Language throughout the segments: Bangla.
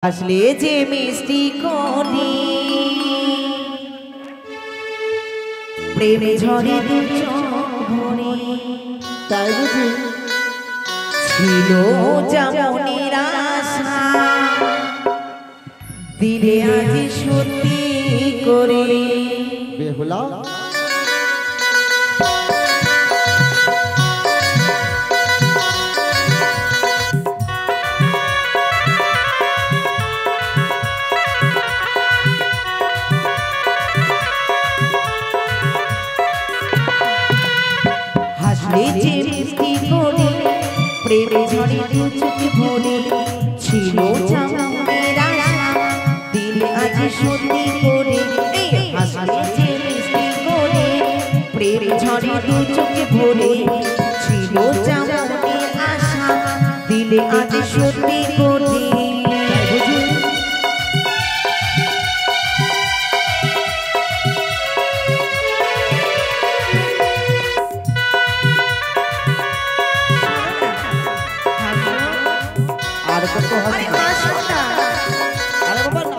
আসলে যে মিষ্টি করি প্রেমে ঝরে দু চোখ ভরে তাই বুঝি ছিল যেমনের আশা দিলে আজ সত্যি করে বেহুলা হাসলে যে মিষ্টি করে প্রেমে ঝরে দু চোখ ভরে ছিল যেমনের আশা দিলে আজ সত্যি করে হাসলে যে মিষ্টি করে প্রেমে ঝরে দু চোখ ভরে ছিল যেমনের আশা দিলে আজ সত্যি করে আর কত আরে আসো না আরে বাবা না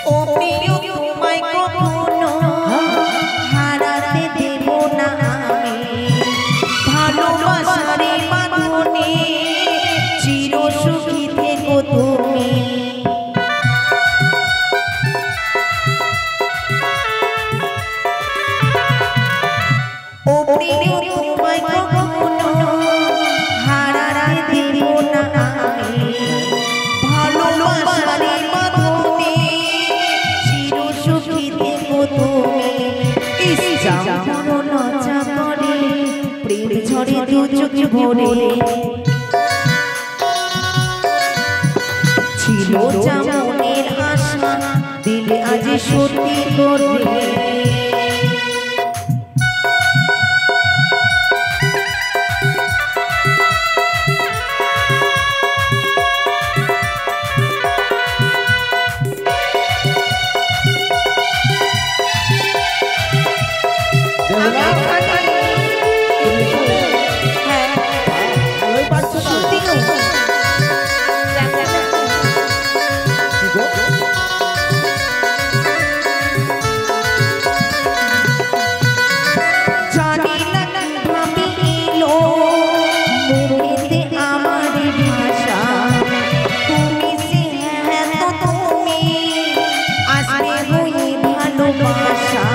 ও প্রিয় তোমায় কখনো হারাতে দেব না আমি ভালোবাসার বাঁধনে চির সুখী থেকো তুমি ও প্রিয় তোমায় কখনো হারাতে দেব না আমি ভালোবাসার বাঁধনে চির সুখী থেকো তুমি যেমন লজ্জা করে প্রেম ঝরে দু চোখ ভরে ছিল যেমনের আশা দিলে আজ সত্যি করবে বেহুলা ভালোই পারছো না কি গো জানি না কিভাবে এলো মুখেতে আমার ভাষা তুমি সে হ্যাঁ তো তুমি আসবে হয়ে ভালোবাসা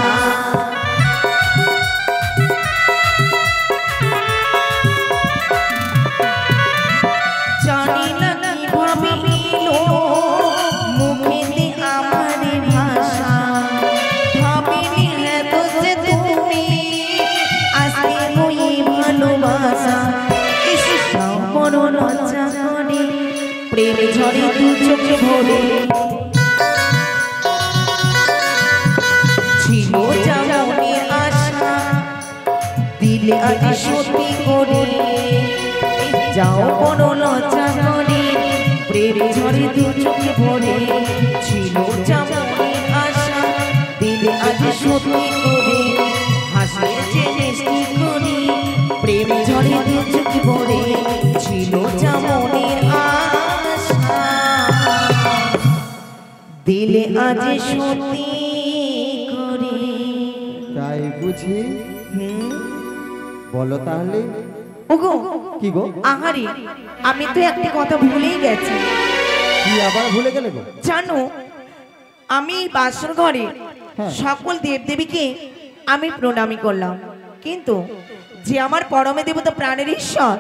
জানি না কিভাবে এলো মুখেতে আমার ভাষা ভাবিনি হ্যাঁ তো যে তুমি আসবে হয়ে ভালোবাসা বড় লজ্জা করে প্রেমে ঝরে দু চোখ ভরে ছিল যেমনের আশা দিলে আজ সত্যি করে যাও বড় লজ্জা করে প্রেমে ঝরে দু চোখ ভরে ছিল যেমনের আশা দিলে আজ সত্যি করে হাসলে যে মিষ্টি করি প্রেমে ঝরে দু চোখ ভরে ছিল যেমনের আশা দিলে আজ সত্যি করে তাই বুঝি বলো তাহলে ওগো কি গো আহারে আমি তো একটা কথা ভুলেই গেছি কি আবার ভুলে গেলে গো জানো আমি বাসর ঘরে হ্যাঁ। সকল দেবদেবীকে আমি প্রণামী করলাম কিন্তু যে আমার পরমে দেবতা প্রাণের ঈশ্বর